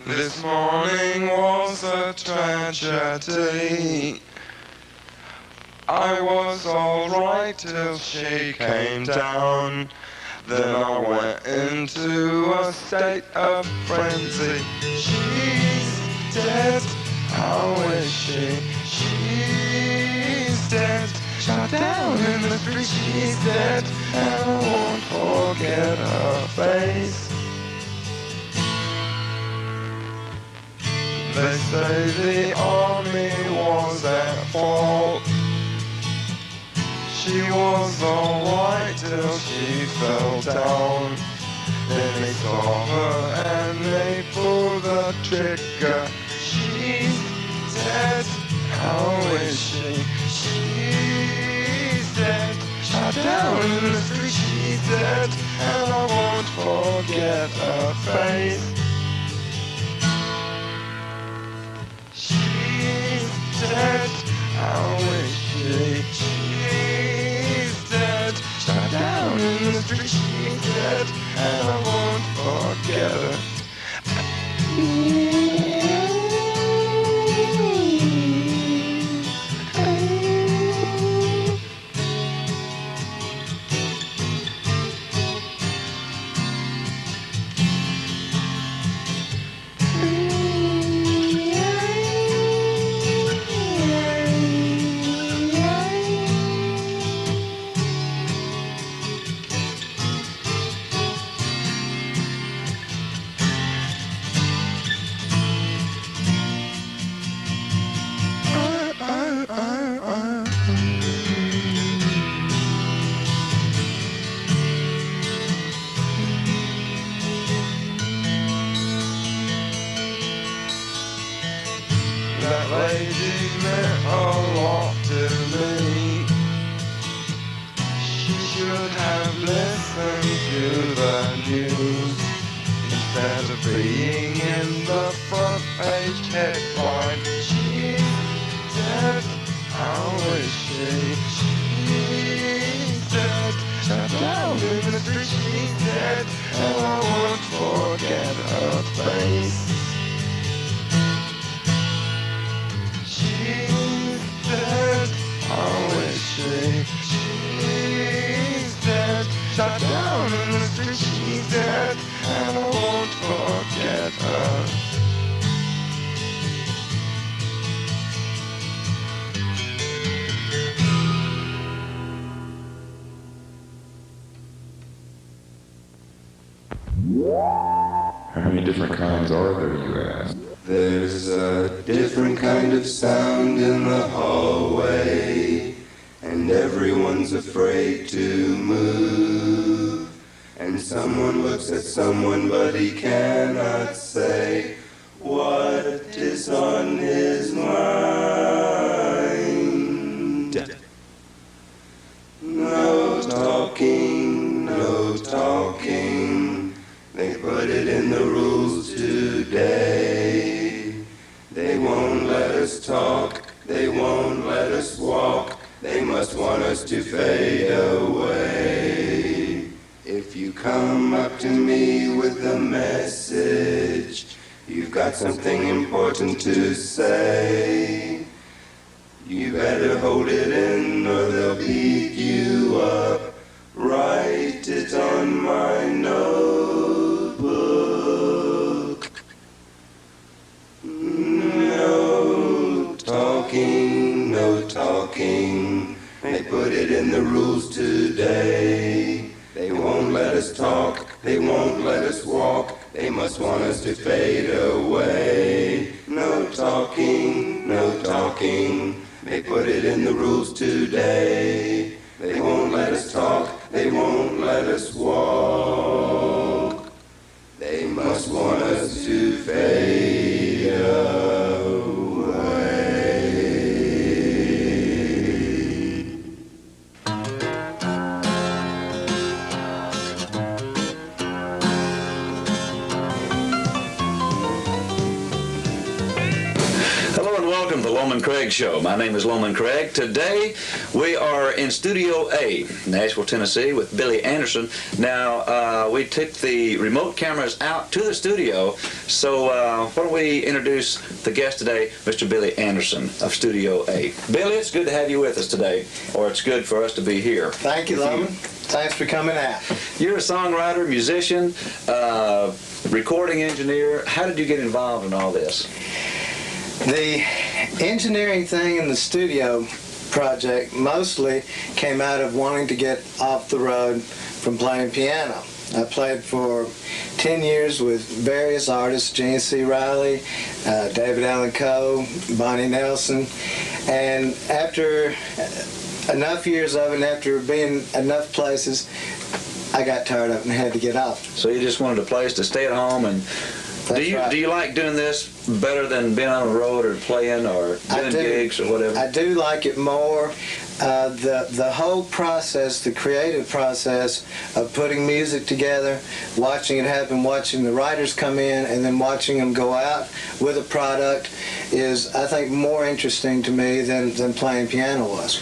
This morning was a tragedy. I was alright till she came down. Then I went into a state of frenzy. She's dead. How is she? She's dead. Shot down in the street. She's dead. And I won't forget her face. They say the army was at fault. She was alright till she fell down. Then they saw her and they pulled the trigger. She's dead. How is she? She's dead. Shot down in the street. She's dead. And I won't forget her face. Dead. How is she? She's dead. Shot down in the street. She's dead. And I won't forget her. That lady meant a lot to me. She should have listened to the news instead of being in the front page headline. She's dead. How is she? She's dead. Shot down in the street. She's dead. And I won't forget her face. She's dead. How is she? She's dead. Shot down in the street. She's dead. And I won't forget her. How many different kinds are there, you ask? There's a different kind of sound in the hallway, and everyone's afraid to move. And someone looks at someone, but he cannot say what is on his mind. No talking, no talking. They put it in the rules today. They won't let us talk, they won't let us walk. They must want us to fade away. If you come up to me with a message, you've got something important to say. You better hold it in or they'll beat you up. Write it on my notebook. No talking, no talking. They put it in the rules today. They won't let us talk, they won't let us walk. They must want us to fade away. No talking, no talking. may put it in the rules today. They won't let us talk, they won't let us walk. They must want us to fade away. Hello and welcome to the Loman Craig Show. My name is Loman Craig. Today we are in Studio A, Nashville, Tennessee, with Billy Anderson. Now, we took the remote cameras out to the studio, so why don't we introduce the guest today, Mr. Billy Anderson of Studio A. Billy, it's good to have you with us today, or it's good for us to be here. Thank you, Loman. Thanks for coming out. You're a songwriter, musician, recording engineer. How did you get involved in all this? The engineering thing in the studio project mostly came out of wanting to get off the road from playing piano. I played for 10 years with various artists, Gene C. Riley, David Allan Coe, Bonnie Nelson, and after enough years of it, and after being enough places, I got tired of it and had to get off. So you just wanted a place to stay at home, and do you like doing this better than being on the road or playing or doing gigs or whatever? I do like it more. The whole process, the creative process of putting music together, watching it happen, watching the writers come in, and then watching them go out with a product is, I think, more interesting to me than playing piano was.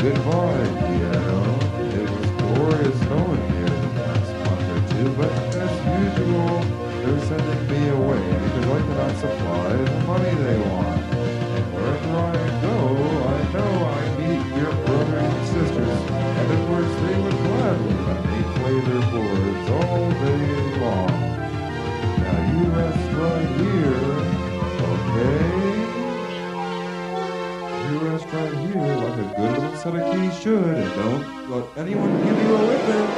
Goodbye, piano. It was glorious knowing you the past month or two, but as usual, they're sending me away because I cannot supply the money they want. And wherever I go, I know I meet your brothers and sisters, and of course they would gladly let me play their boards all day long. Now you rest right here, okay? You rest right here like a good little set of keys should, and don't let anyone give you a whipping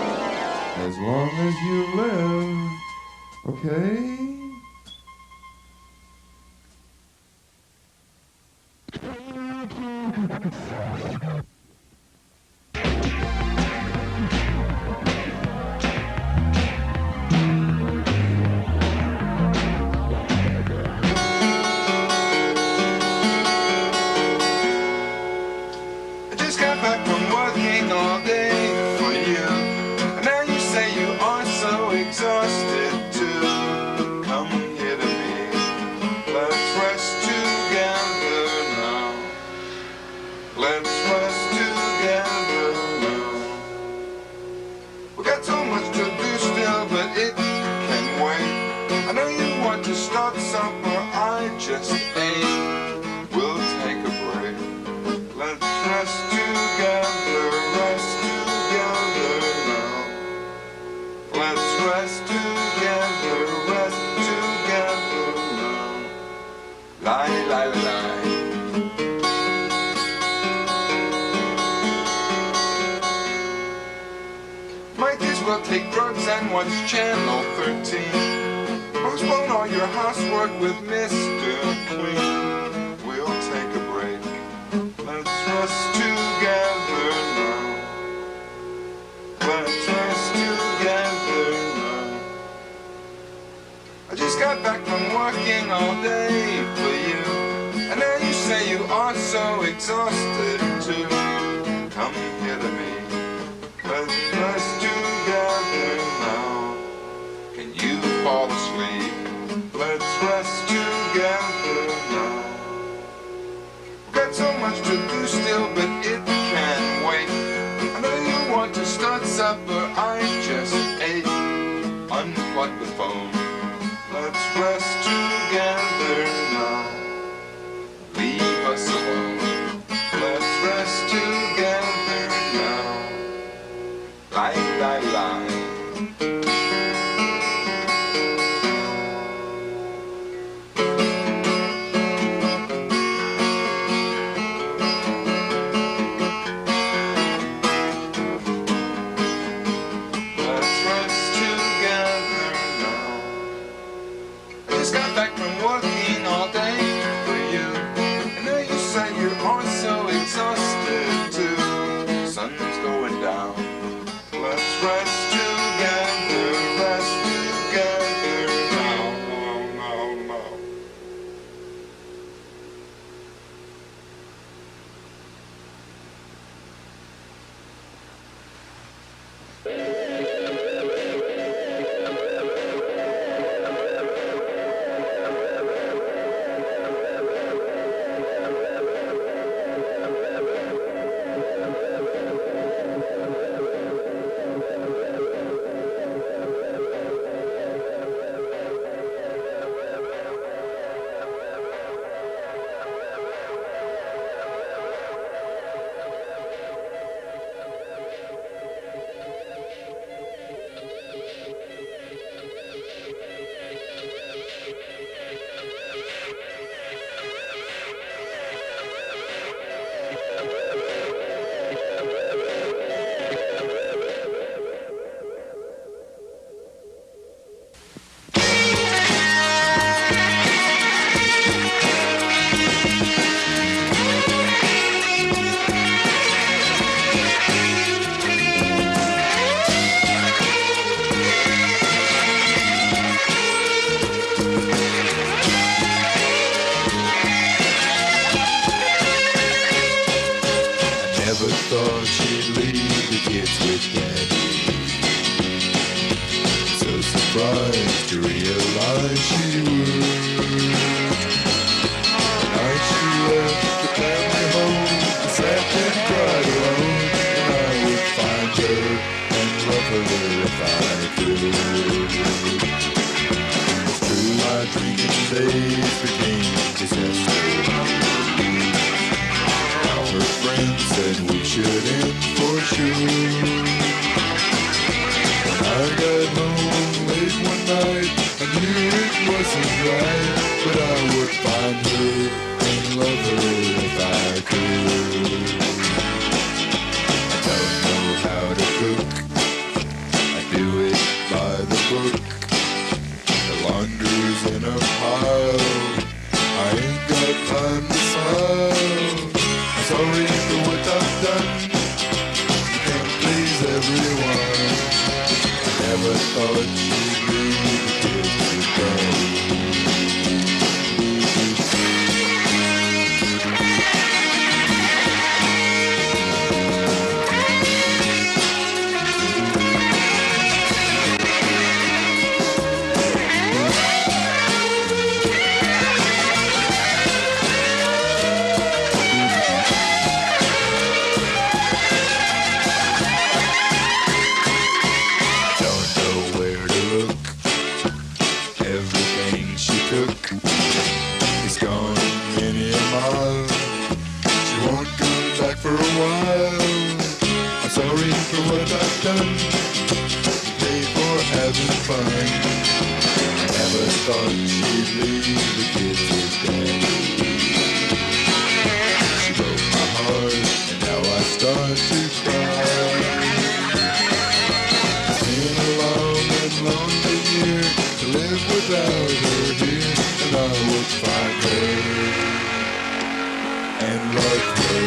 as long as you live, okay? Exhausted to come here to me. Let's rest together now. Let's rest together now. We got so much to do still, but it can wait. I know you want to start supper, I just ain't. We'll take a break. Let's rest together, rest together now. Let's rest together now. Lie, lie, lie. Might as well take drugs and watch Channel 13. Postpone all your housework with Mr. Clean. We'll take a break. Let's rest together now. Let's rest together now. I just got back from working all day for you, and now you say you are so exhausted too. Come here to me. Let's rest together now. Can you fall asleep? Let's rest together now. We've got so much to do still, but it can wait. I know you want to start supper, I just ate. Unplug the phone. Let's rest together now. Leave us alone. Let's rest together now. Never thought she'd leave the kids with daddy. So surprised to realize she would. The night she left the family home, I sat and cried alone, and I would find her and love her if I could. It's true, my drinking days became disaster. Her friends said we should end for sure. When I got home late one night, I knew it wasn't right, but I would find her and love her if I could. I don't know how to cook, I do it by the book. The laundry's in a pile, I ain't got time to smile. Sorry for what I've done, you can't please everyone. I never thought she'd leave the kids with thought she'd leave the kids with daddy. She broke my heart, and now I start to cry. It's been a long and lonely year to live without her here, and I would find her and love her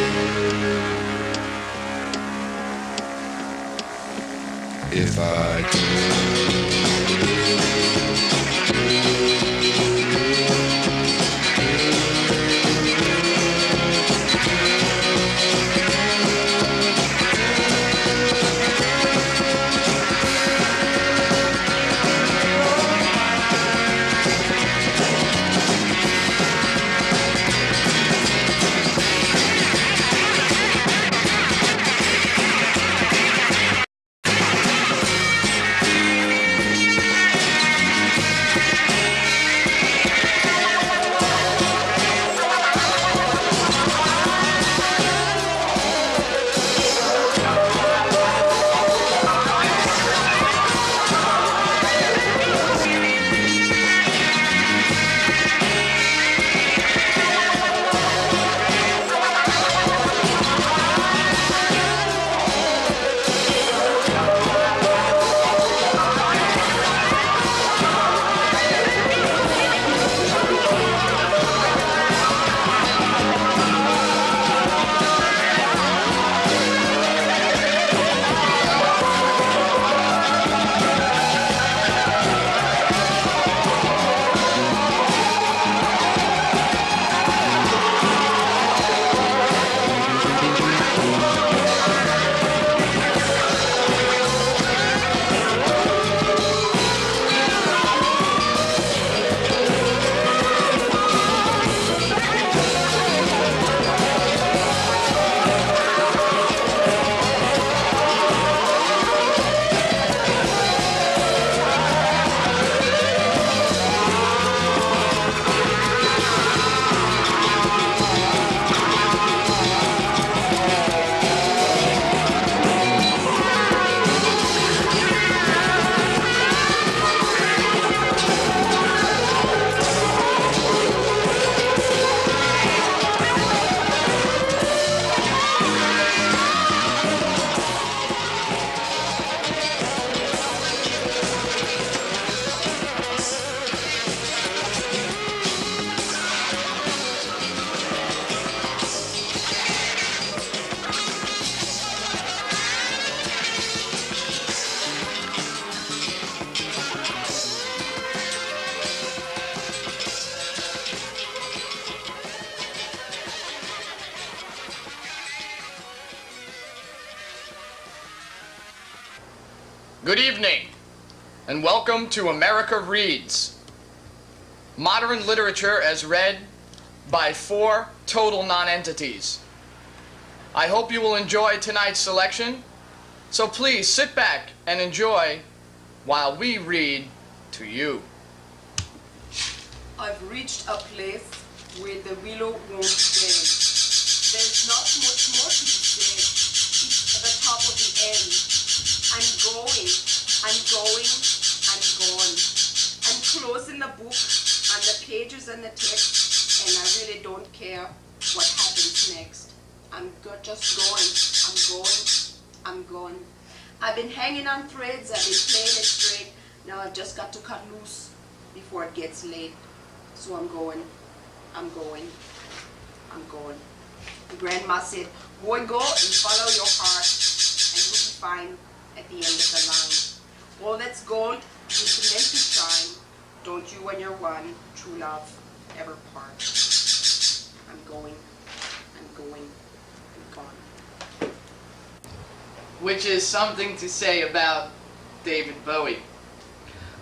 if I could. Good evening, and welcome to America Reads, modern literature as read by 4 total non-entities. I hope you will enjoy tonight's selection, so please sit back and enjoy while we read to you. I've reached a place where the willow won't bend. There's not much more to be said. It's at the top of the end. I'm going, I'm going, I'm gone. I'm closing the book and the pages and the text, and I really don't care what happens next. I'm just going, I'm gone. I've been hanging on threads, I've been playing it straight. Now I've just got to cut loose before it gets late. So I'm going, I'm going, I'm going. Grandma said, boy, go and follow your heart, and you'll be fine at the end of the line. All that's gold is meant to shine. Don't you and your one true love ever part. I'm going, I'm going, I'm gone. Which is something to say about David Bowie.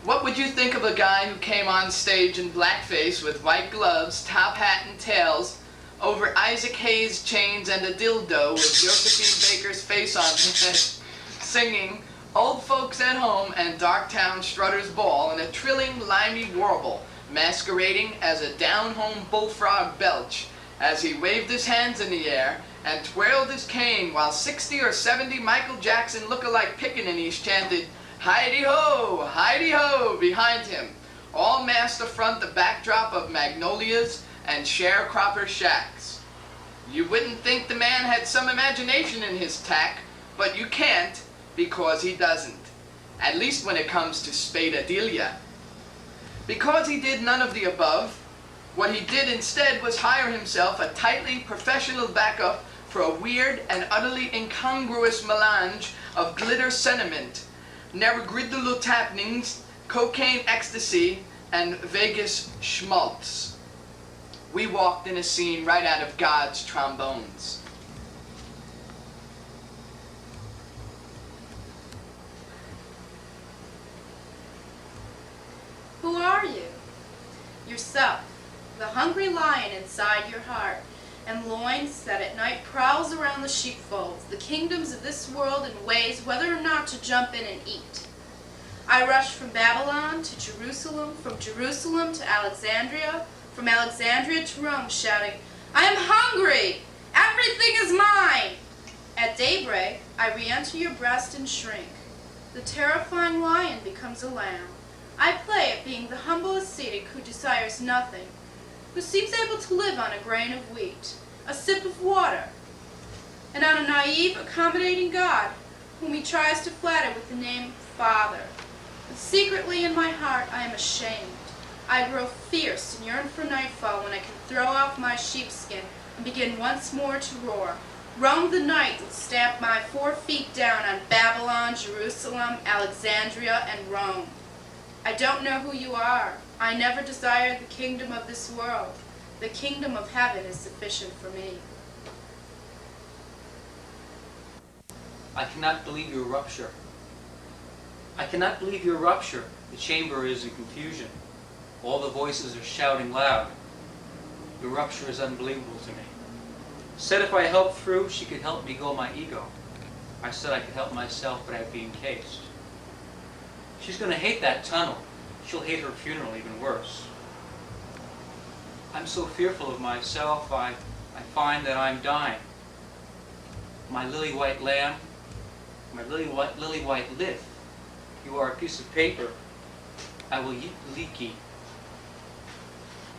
What would you think of a guy who came on stage in blackface with white gloves, top hat and tails, over Isaac Hayes' chains and a dildo with Josephine Baker's face on it, singing Old Folks at Home and Darktown Strutter's Ball in a trilling, limey warble, masquerading as a down-home bullfrog belch, as he waved his hands in the air and twirled his cane while 60 or 70 Michael Jackson look-alike pickaninnies chanted, Heidi-ho, behind him, all massed affront the backdrop of magnolias and sharecropper shacks. You wouldn't think the man had some imagination in his tack, but you can't, because he doesn't. At least when it comes to spadadilia. Because he did none of the above, what he did instead was hire himself a tightly professional backup for a weird and utterly incongruous melange of glitter sentiment, nevergriddle happenings, cocaine ecstasy, and Vegas schmaltz. We walked in a scene right out of God's trombones. Who are you? Yourself, the hungry lion inside your heart, and loins that at night prowls around the sheepfolds, the kingdoms of this world, and weighs whether or not to jump in and eat. I rushed from Babylon to Jerusalem, from Jerusalem to Alexandria, from Alexandria to Rome, shouting, I am hungry! Everything is mine! At daybreak, I re-enter your breast and shrink. The terrifying lion becomes a lamb. I play at being the humble ascetic who desires nothing, who seems able to live on a grain of wheat, a sip of water, and on a naive, accommodating God, whom he tries to flatter with the name Father. But secretly in my heart I am ashamed. I grow fierce and yearn for nightfall when I can throw off my sheepskin and begin once more to roar, roam the night and stamp my 4 feet down on Babylon, Jerusalem, Alexandria, and Rome. I don't know who you are. I never desired the kingdom of this world. The kingdom of heaven is sufficient for me. I cannot believe your rupture. I cannot believe your rupture. The chamber is in confusion. All the voices are shouting loud. Your rupture is unbelievable to me. Said if I helped through, she could help me go my ego. I said I could help myself, but I'd be encased. She's going to hate that tunnel. She'll hate her funeral even worse. I'm so fearful of myself, I find that I'm dying. My lily white lamb, my lily white lith, you are a piece of paper. I will leak ye.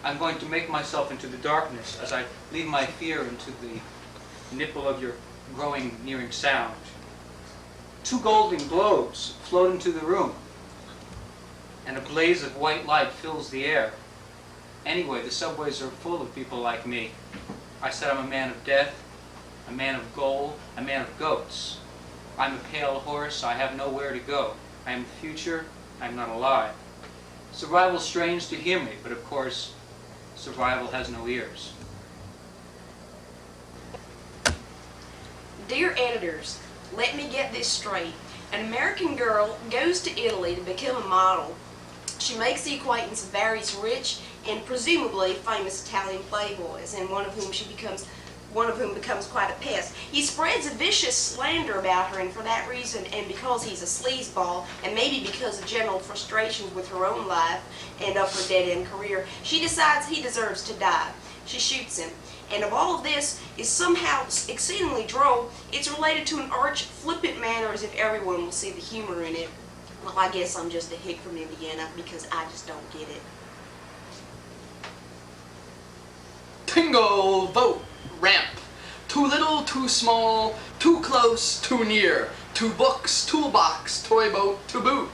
I'm going to make myself into the darkness as I leave my fear into the nipple of your growing, nearing sound. 2 golden globes float into the room, and a blaze of white light fills the air. Anyway, the subways are full of people like me. I said I'm a man of death, a man of gold, a man of goats. I'm a pale horse, I have nowhere to go. I am the future, I'm not alive. Survival's strange to hear me, but of course, survival has no ears. Dear editors, let me get this straight. An American girl goes to Italy to become a model. She makes the acquaintance of various rich and presumably famous Italian playboys, and one of whom becomes quite a pest. He spreads a vicious slander about her, and for that reason, and because he's a sleazeball, and maybe because of general frustrations with her own life and of her dead-end career, she decides he deserves to die. She shoots him. And of all of this is somehow exceedingly droll. It's related to an arch, flippant manner as if everyone will see the humor in it. Well, I guess I'm just a hick from Indiana because I just don't get it. Tingle vote ramp. Too little, too small, too close, too near. Two books, toolbox, toy boat, to boot.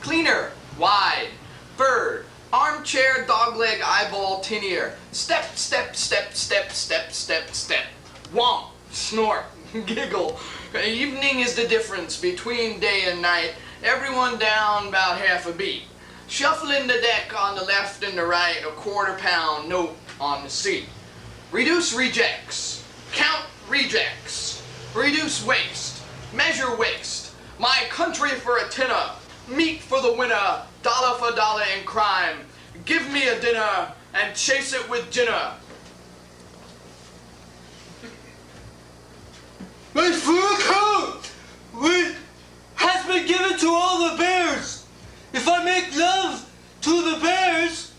Cleaner, wide, bird, armchair, dogleg, eyeball, tin ear. Step, step, step, step, step, step, step. Womp, snort, giggle. Evening is the difference between day and night. Everyone down about half a beat. Shuffling the deck on the left and the right, a quarter-pound note on the seat. Reduce rejects. Count rejects. Reduce waste. Measure waste. My country for a tenner. Meat for the winner. Dollar for dollar in crime. Give me a dinner and chase it with dinner. My fur coat has been given to all the bears. If I make love to the bears,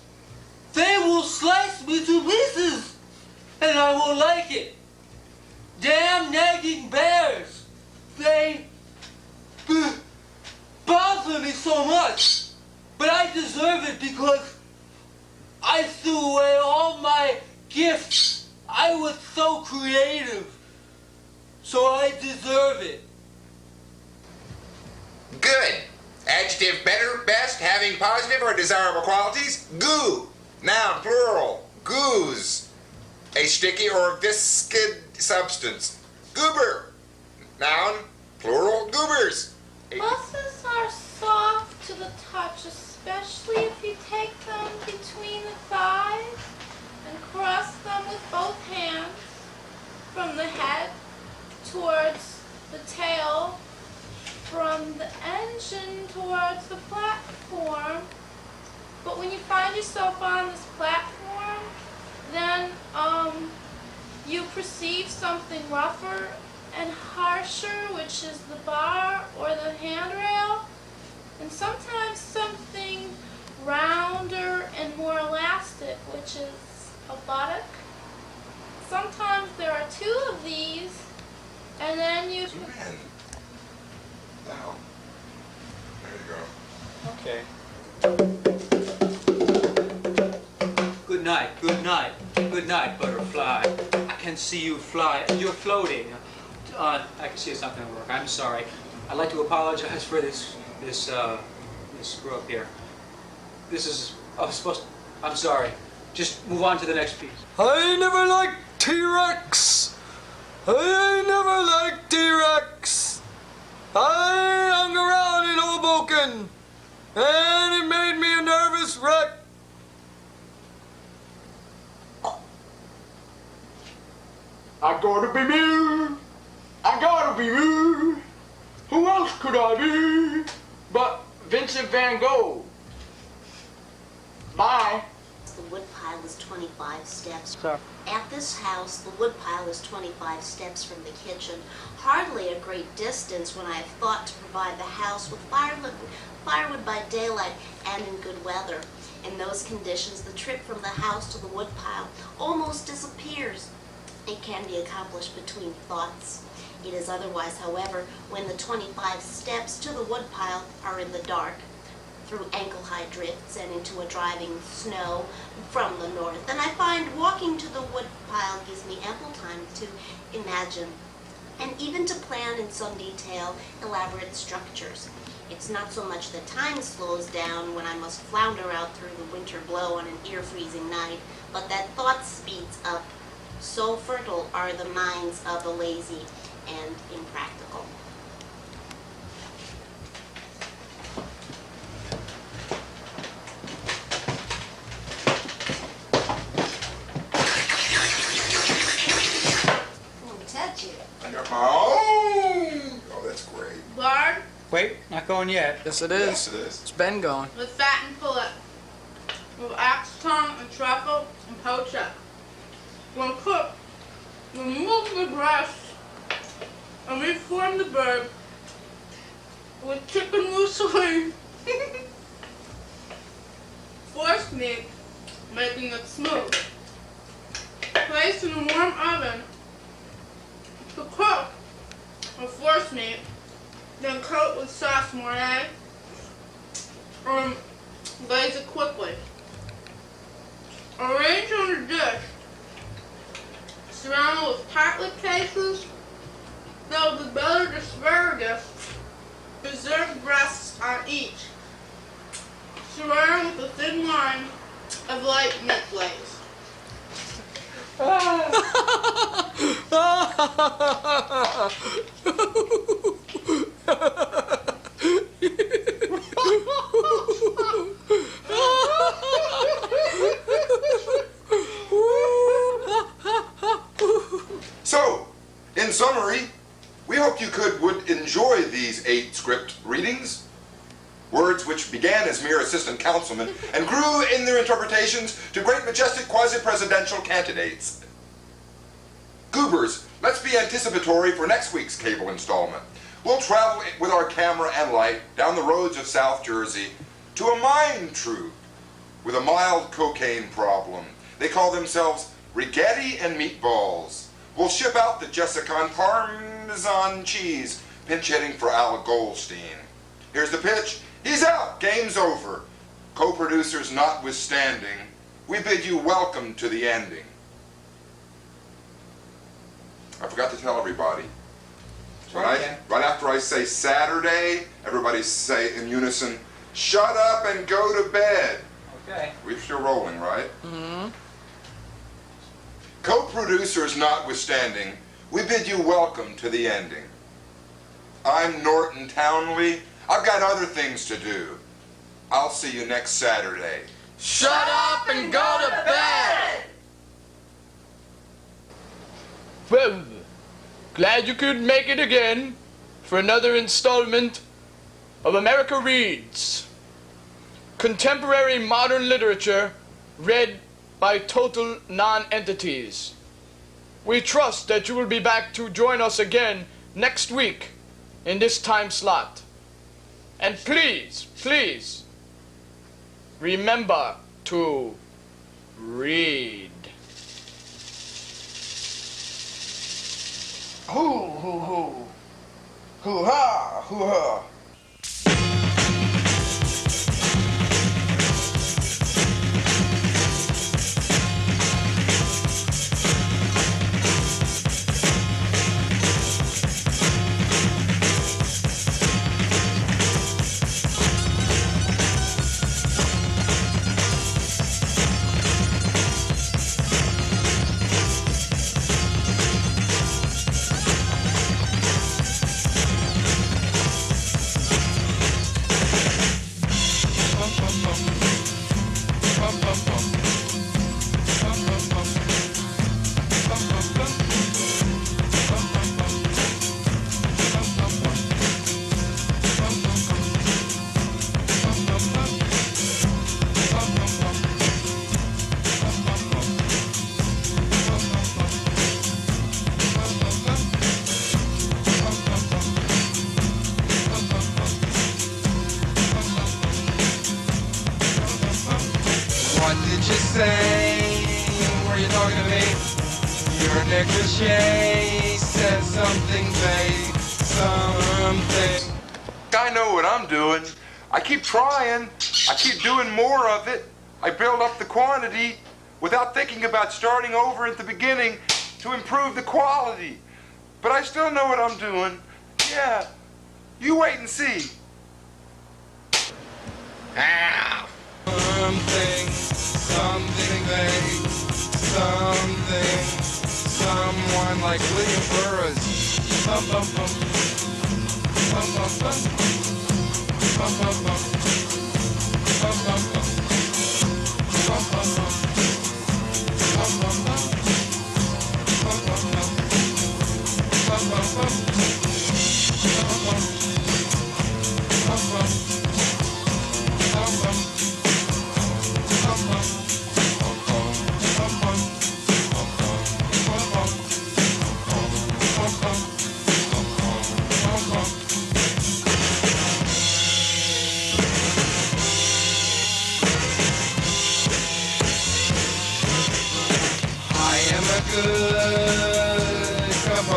they will slice me to pieces, and I won't like it. Damn nagging bears. They bother me so much, but I deserve it because I threw away all my gifts. I was so creative, so I deserve it. Good. Adjective better, best, having positive or desirable qualities. Goo. Noun plural. Goose. A sticky or viscid substance. Goober. Noun plural. Goobers. Buses are soft to the touch, especially if you take them between the thighs and cross them with both hands from the head towards the tail, from the engine towards the platform. But when you find yourself on this platform, then you perceive something rougher and harsher, which is the bar or the handrail, and sometimes something rounder and more elastic, which is a buttock. Sometimes there are two of these, and then you... Zoom in. Now. There you go. Okay. Good night, good night, good night, butterfly. I can see you fly. You're floating. I can see it's not going to work. I'm sorry. I'd like to apologize for this screw up here. This is I'm sorry. Just move on to the next piece. I never liked T-Rex. I never liked T-Rex. I hung around in Hoboken, and it made me a nervous wreck. I gotta be me. I gotta be me. Who else could I be but Vincent van Gogh? Bye. The woodpile is 25 steps. Sorry. At this house, the woodpile is 25 steps from the kitchen. Hardly a great distance when I have thought to provide the house with firewood by daylight and in good weather. In those conditions, the trip from the house to the woodpile almost disappears. It can be accomplished between thoughts. It is otherwise, however, when the 25 steps to the woodpile are in the dark, through ankle-high drifts and into a driving snow from the north. And I find walking to the woodpile gives me ample time to imagine and even to plan in some detail elaborate structures. It's not so much that time slows down when I must flounder out through the winter blow on an ear-freezing night, but that thought speeds up. So fertile are the minds of the lazy and impractical. I got my own. Oh, that's great. Bard, Wait, not going yet. Yes, it is. Yes, it is. It's been going. With fat and fillet, with axe tongue and truffle and poached up. When cooked, remove the breast and reform the bird with chicken mousseline, force meat, making it smooth. Place in a warm oven to cook with force meat, then coat with sauce mornay and glaze it quickly. Arrange on a dish, surround with tartlet cases, filled with buttered asparagus, preserved breasts on each. Surround with a thin line of light meat glaze. So, in summary, we hope you would enjoy these 8 script readings. Words which began as mere assistant councilmen and grew in their interpretations to great majestic quasi-presidential candidates. Goobers, let's be anticipatory for next week's cable installment. We'll travel with our camera and light down the roads of South Jersey to a mine troupe with a mild cocaine problem. They call themselves Rigetti and Meatballs. We'll ship out the Jessica and Parmesan cheese, pinch hitting for Al Goldstein. Here's the pitch. He's out. Game's over. Co-producers notwithstanding, we bid you welcome to the ending. I forgot to tell everybody. Right after I say Saturday, everybody say in unison, shut up and go to bed. Okay. We're still rolling, right? Mm-hmm. Co-producers notwithstanding, we bid you welcome to the ending. I'm Norton Townley. I've got other things to do. I'll see you next Saturday. Shut up and go to bed! Well, glad you could make it again for another installment of America Reads. Contemporary modern literature read by total non-entities. We trust that you will be back to join us again next week in this time slot. And please, please, remember to read. Hoo, hoo, hoo. Hoo-ha, hoo-ha. What did you say? Were you talking to me? Your necklace said something vague, something. I know what I'm doing. I keep trying. I keep doing more of it. I build up the quantity without thinking about starting over at the beginning to improve the quality. But I still know what I'm doing. Yeah. You wait and see. Ow. Something vague, something, someone like William Burroughs. Bum, bum, bum. Bum, bum, bum. Bum, bum, bum. Bum, bum, bum. Bum, bum, bum. Bum, bum, bum. Bum, bum, bum. Bum, bum, bum. Bum, bum.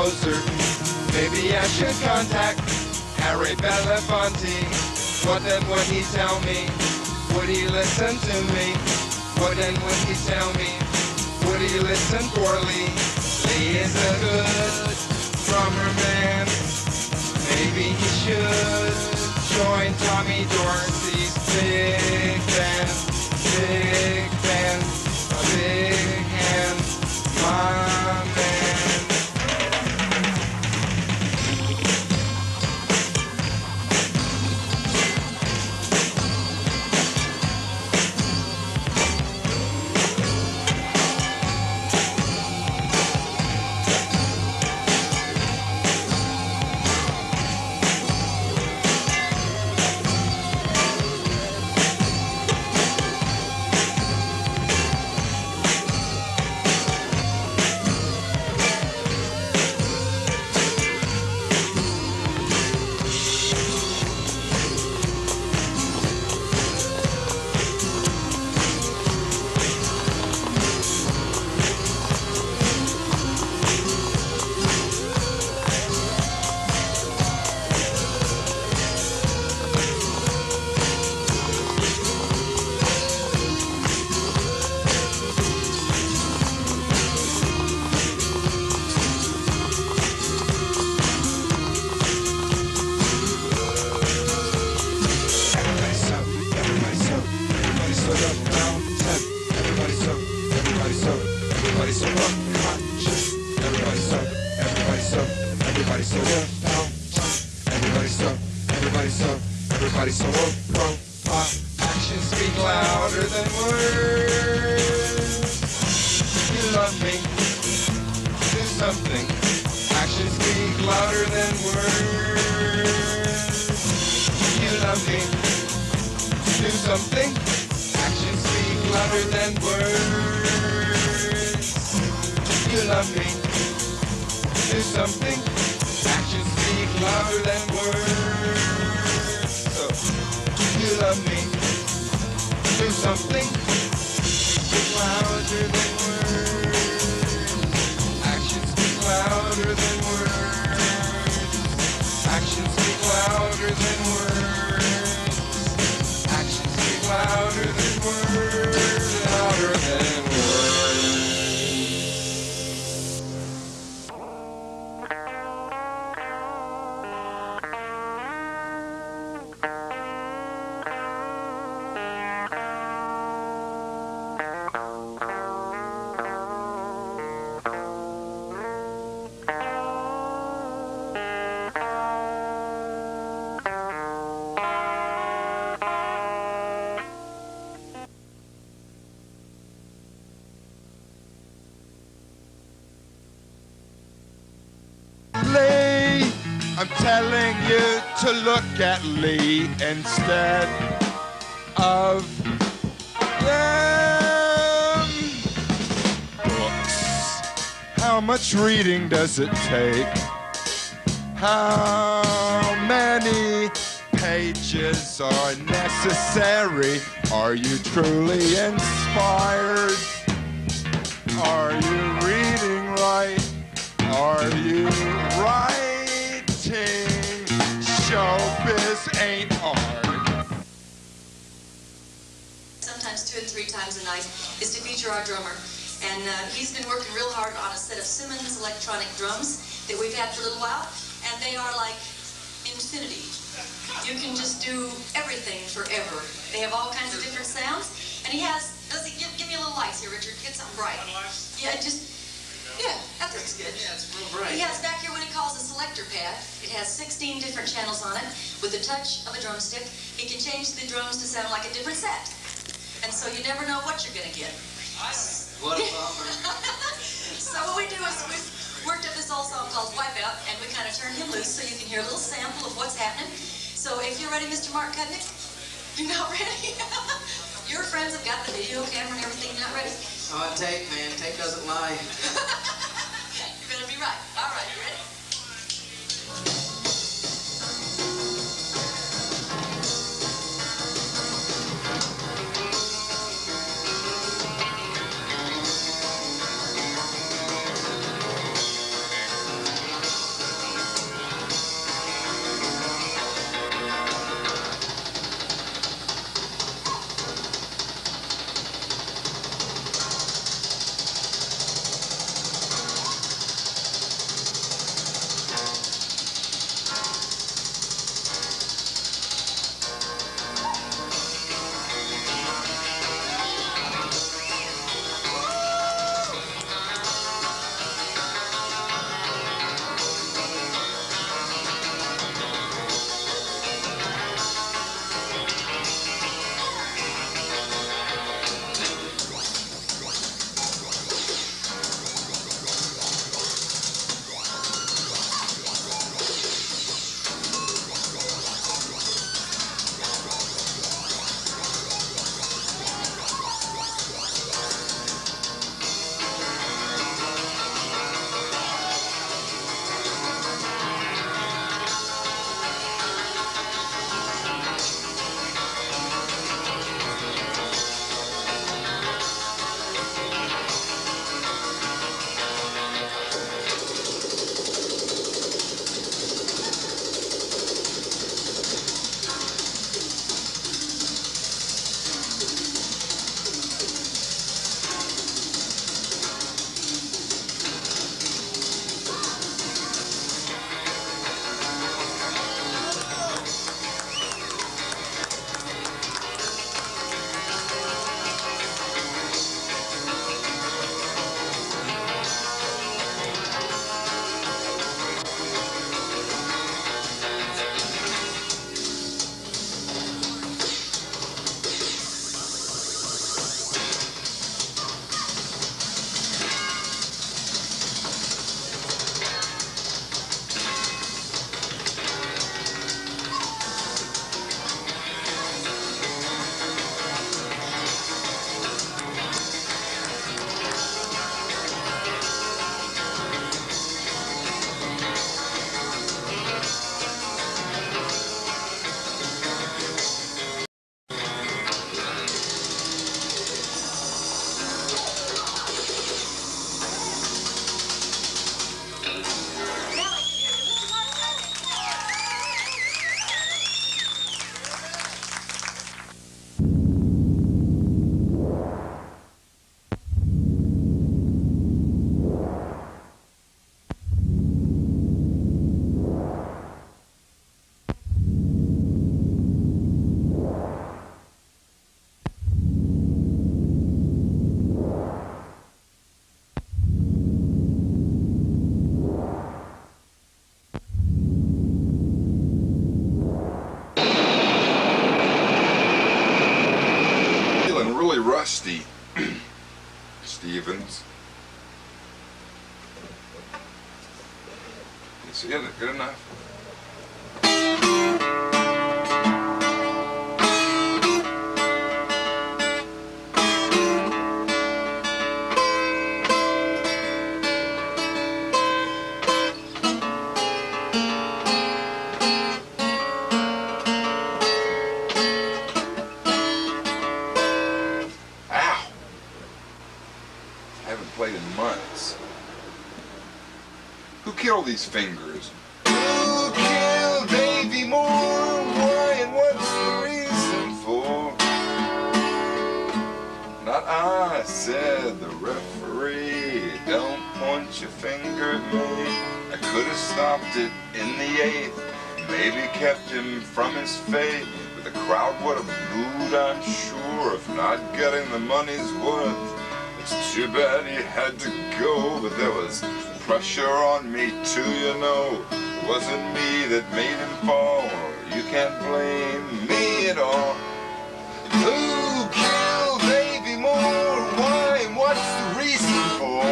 composer. Maybe I should contact Harry Belafonte. What then would he tell me? Would he listen to me? What then would he tell me? Would he listen poorly? Lee is a good drummer man. Maybe he should join Tommy Dorsey's big band. Big band, a big hand, my man. Actions speak louder than words. You love me, do something. Actions speak louder than words. You love me, do something. Actions speak louder than words. You love me, do something. Actions speak louder than words. You love me, do something. Speak louder than words. Actions speak louder than words. Actions speak louder than words. Actions speak louder than words. Louder than words. Lee, I'm telling you to look at Lee instead of them. Books. How much reading does it take? How many pages are necessary? Are you truly inspired? Are you reading right? Are you writing? Showbiz ain't hard. Sometimes 2 and 3 times a night is to feature our drummer. And he's been working real hard on a set of Simmons electronic drums that we've had for a little while. And they are like infinity. You can just do everything forever. They have all kinds of different sounds. And he has, give me a little lights here, Richard. Get something bright. Yeah, yeah, that looks good. Yeah, it's real bright. He has back here what he calls a selector pad. It has 16 different channels on it. With the touch of a drumstick, he can change the drums to sound like a different set. And so you never know what you're going to get. What a bummer. So what we do is we've worked up this old song called Wipeout, and we kind of turn him loose so you can hear a little sample of what's happening. So if you're ready, Mr. Mark Cudnick, you're not ready? Your friends have got the video camera and everything. You're not ready? Oh, tape, man. Tape doesn't lie. You're going to be right. All right, you ready? Rusty Stevens. Is it good enough? Played in months. Who killed these fingers? Who killed Davy Moore? Why and what's the reason for? Not I, said the referee. Don't point your finger at me. I could have stopped it in the 8th. Maybe kept him from his fate. But the crowd would have booed, I'm sure, if not getting the money's worth. It's too bad he had to go, but there was pressure on me too, you know. It wasn't me that made him fall. You can't blame me at all. Who killed Davy Moore? Why and what's the reason for?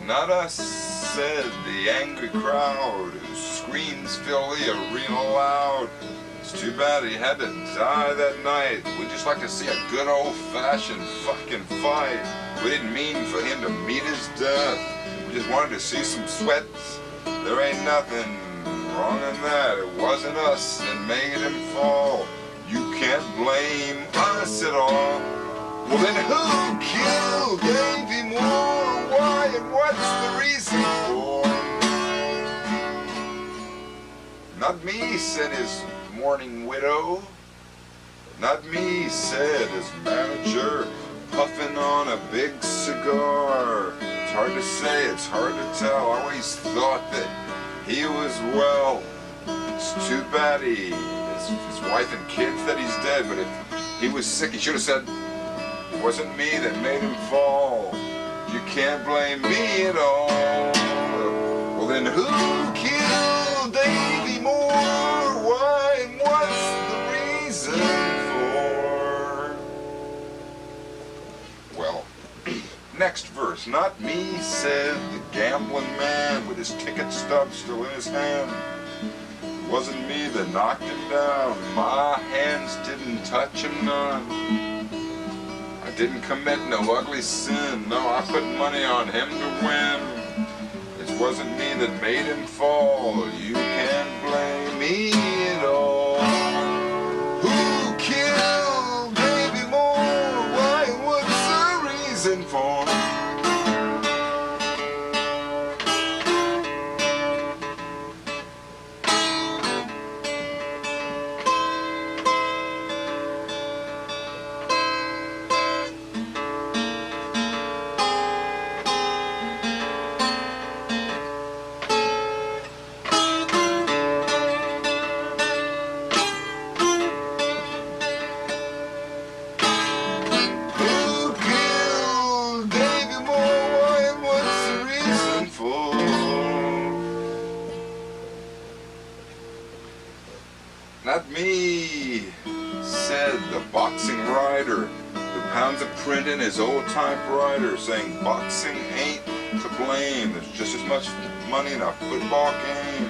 Not us, said the angry crowd, whose screams fill the arena loud. It's too bad he had to die that night. We'd just like to see a good old-fashioned fucking fight. We didn't mean for him to meet his death. We just wanted to see some sweats. There ain't nothing wrong in that. It wasn't us that made him fall. You can't blame us at all. Well then who killed Davy Moore? Why and what's the reason for? Not me, said his mourning widow. Not me, said his manager, puffing on a big cigar. It's hard to say, it's hard to tell. I always thought that he was well. It's too bad his wife and kids that he's dead, but if he was sick, he should have said, it wasn't me that made him fall. You can't blame me at all. Well then who killed Davy Moore? Why and what's the reason for? Well, next verse. Not me, said the gambling man with his ticket stub still in his hand. It wasn't me that knocked him down. My hands didn't touch him none. I didn't commit no ugly sin. No, I put money on him to win. It wasn't me that made him fall. You can't blame me at all. Who killed Davy Moore? Why, what's the reason for? Not me, said the boxing writer, who pounds a print in his old typewriter saying boxing ain't to blame. There's just as much money in a football game.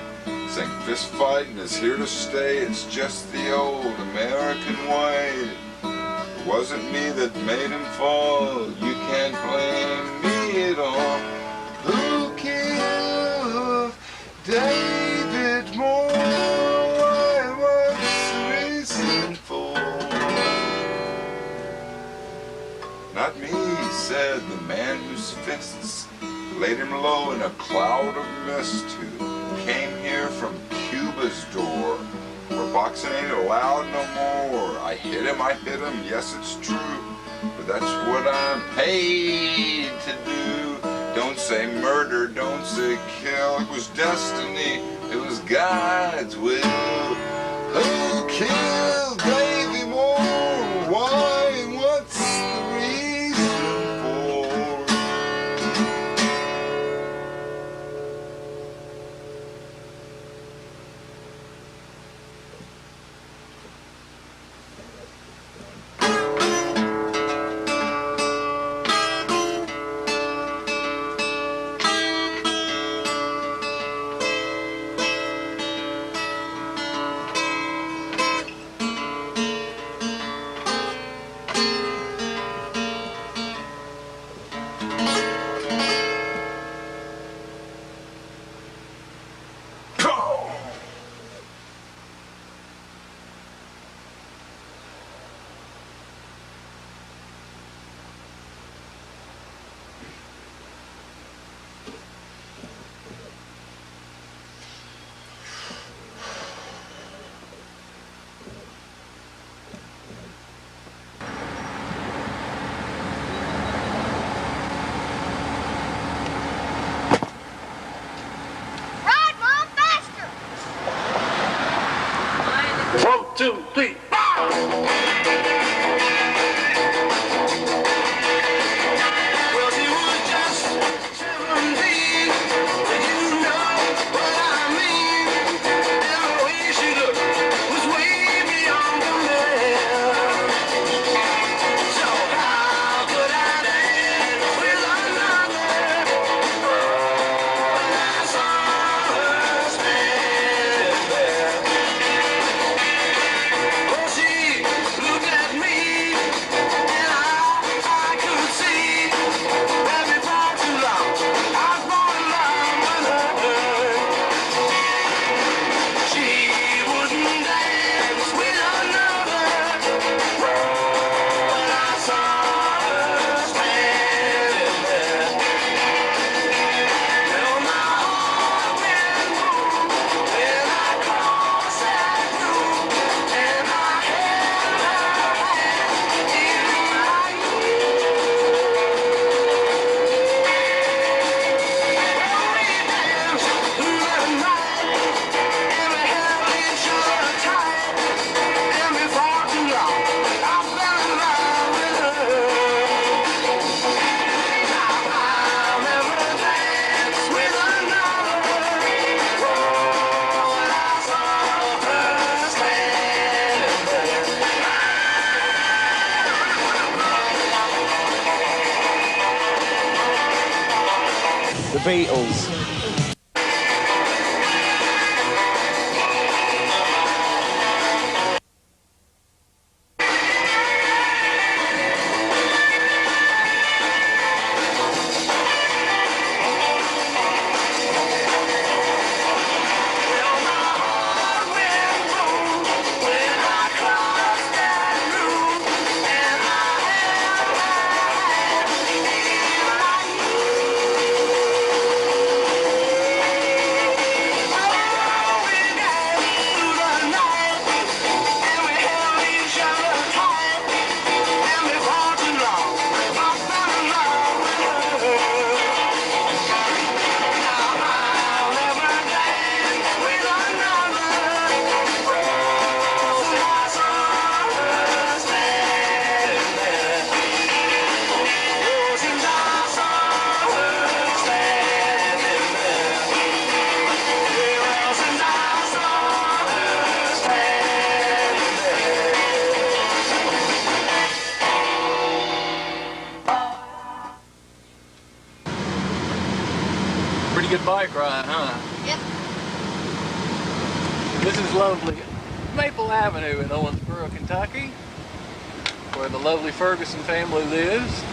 Saying fist fighting is here to stay. It's just the old American way. It wasn't me that made him fall. You can't blame me at all. Who killed David Moore? Not me, said the man whose fists laid him low in a cloud of mist, who came here from Cuba's door, where boxing ain't allowed no more. I hit him, yes it's true, but that's what I'm paid to do. Don't say murder, don't say kill, it was destiny, it was God's will. Who killed Davy Moore? Why and what's the reason for? 2, 3. Well, she was just 17, but you know what I mean. And the way she looked was way beyond compare. So how could I dance with another? When I saw her standing there. Well, she looked at me, and I could see that before too long I'd fall in love with her. She wouldn't dance with another. When I saw her standing there. Well, my heart went boom when I crossed that room, and I held her hand in my we danced through the night, and we held each other tight, and before too long I fell in love with her. Now I'll never dance with another. When I saw her standing there. The Beatles. Pretty good bike ride, huh? Yep. This is lovely Maple Avenue in Owensboro, Kentucky, where the lovely Ferguson family lives.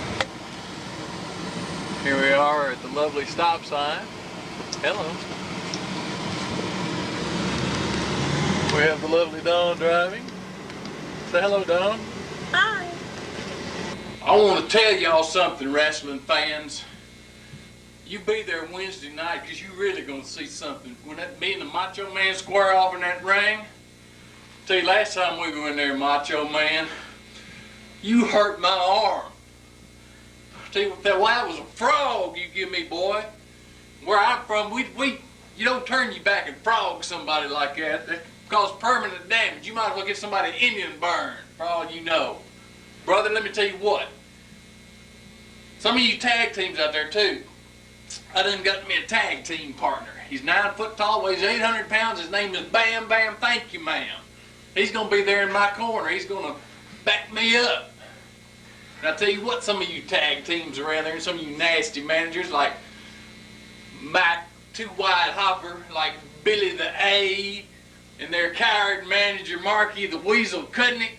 Here we are at the lovely stop sign. Hello. We have the lovely Dawn driving. Say hello, Dawn. Hi. I want to tell y'all something, wrestling fans. You be there Wednesday night, because you really going to see something. When me and the Macho Man square off in that ring, tell you last time we were in there, Macho Man, you hurt my arm. Tell you what, that was a frog you give me, boy. Where I'm from, you don't turn your back and frog somebody like that. That cause permanent damage. You might as well get somebody Indian burn, for all you know. Brother, let me tell you what. Some of you tag teams out there too. I done got me a tag team partner. He's 9 foot tall, weighs 800 pounds. His name is Bam Bam Thank You Ma'am. He's gonna be there in my corner. He's gonna back me up. And I tell you what, some of you tag teams around there, and some of you nasty managers like Mike Two Wide Hopper, like Billy the A, and their coward manager Marky the Weasel Cudnick.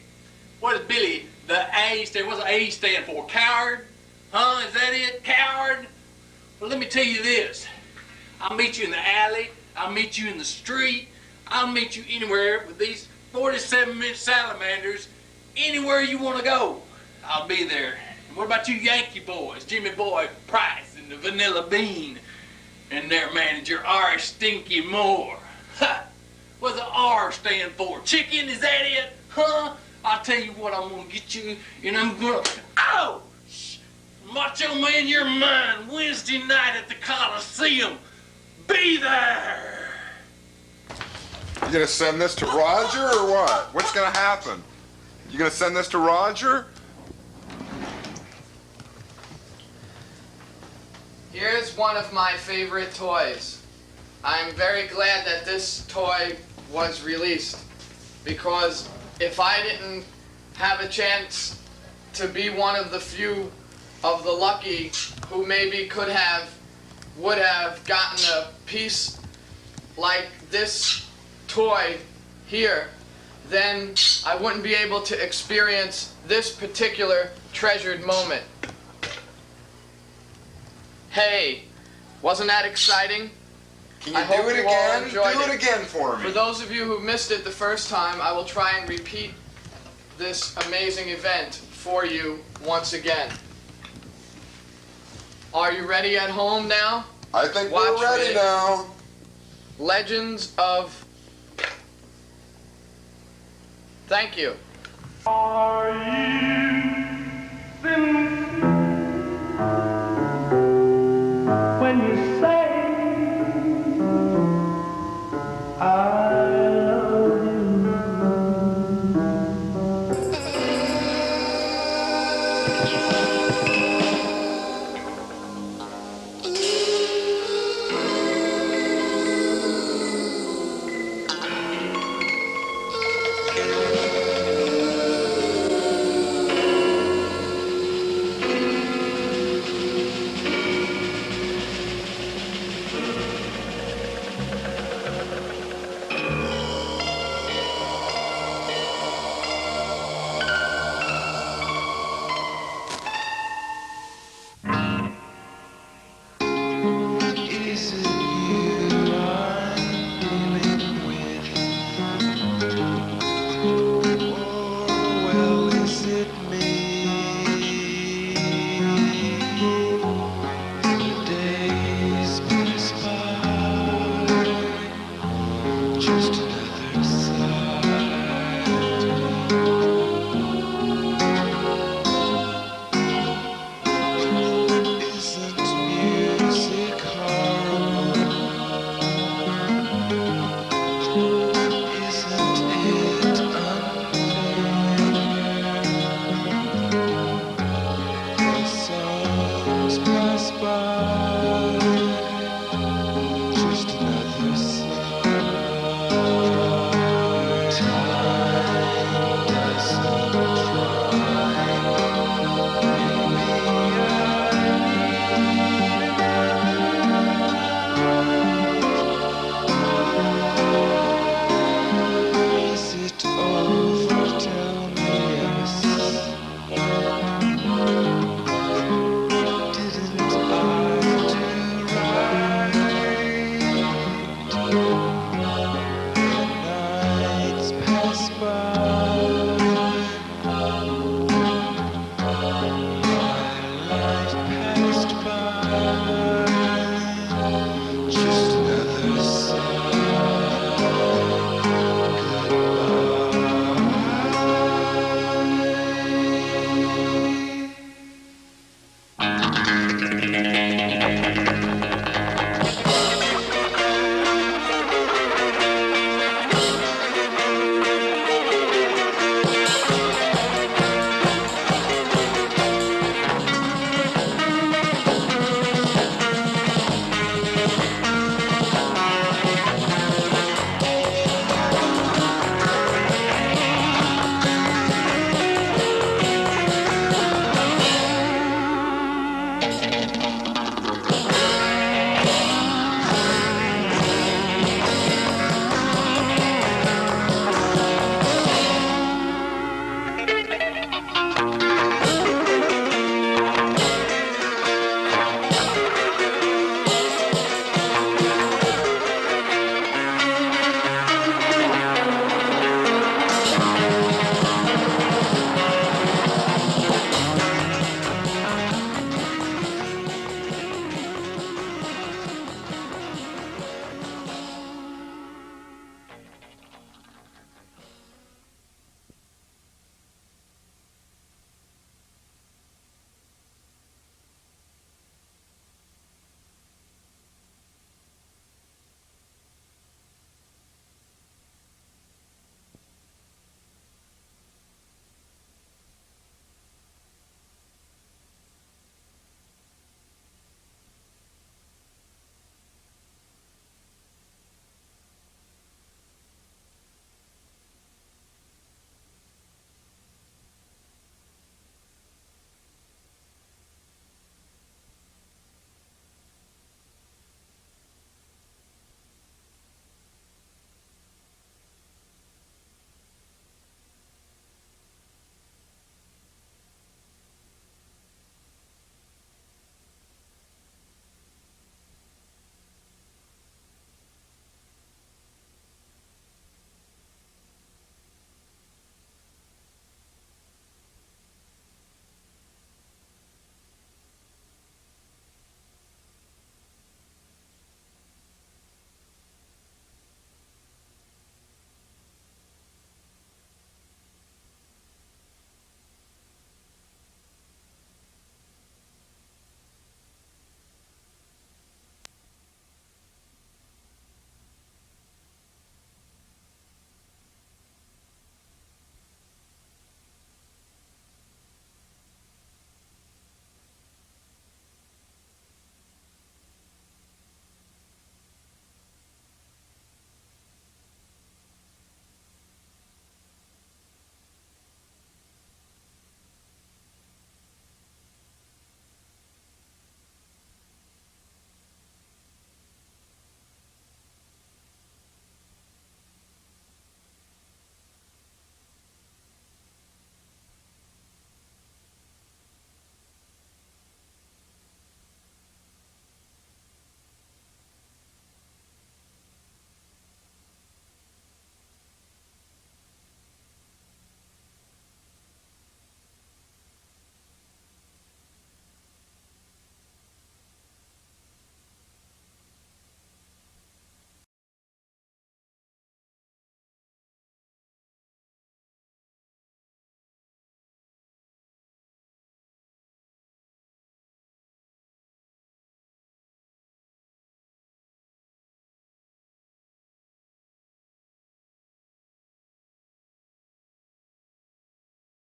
What does Billy the A stand? What's the A stand for? Coward? Huh? Is that it? Coward? Well, let me tell you this. I'll meet you in the alley. I'll meet you in the street. I'll meet you anywhere with these 47-inch salamanders. Anywhere you want to go, I'll be there. And what about you Yankee boys? Jimmy Boy Price and the Vanilla Bean and their manager R. Stinky Moore. Ha! What's the R stand for? Chicken? Is that it? Huh? I'll tell you what, I'm going to get you and I'm going to... Oh! Macho Man, you're mine. Wednesday night at the Coliseum. Be there. You gonna send this to Roger or what? What's gonna happen? You gonna send this to Roger? Here's one of my favorite toys. I'm very glad that this toy was released, because if I didn't have a chance to be one of the few of the lucky who maybe would have gotten a piece like this toy here, then I wouldn't be able to experience this particular treasured moment. Hey, wasn't that exciting? Can you I hope do it you all again? enjoyed Do it again for me. For those of you who missed it the first time, I will try and repeat this amazing event for you once again. Are you ready at home now? I think Watch we're ready me. now. Legends of... Thank you. Are you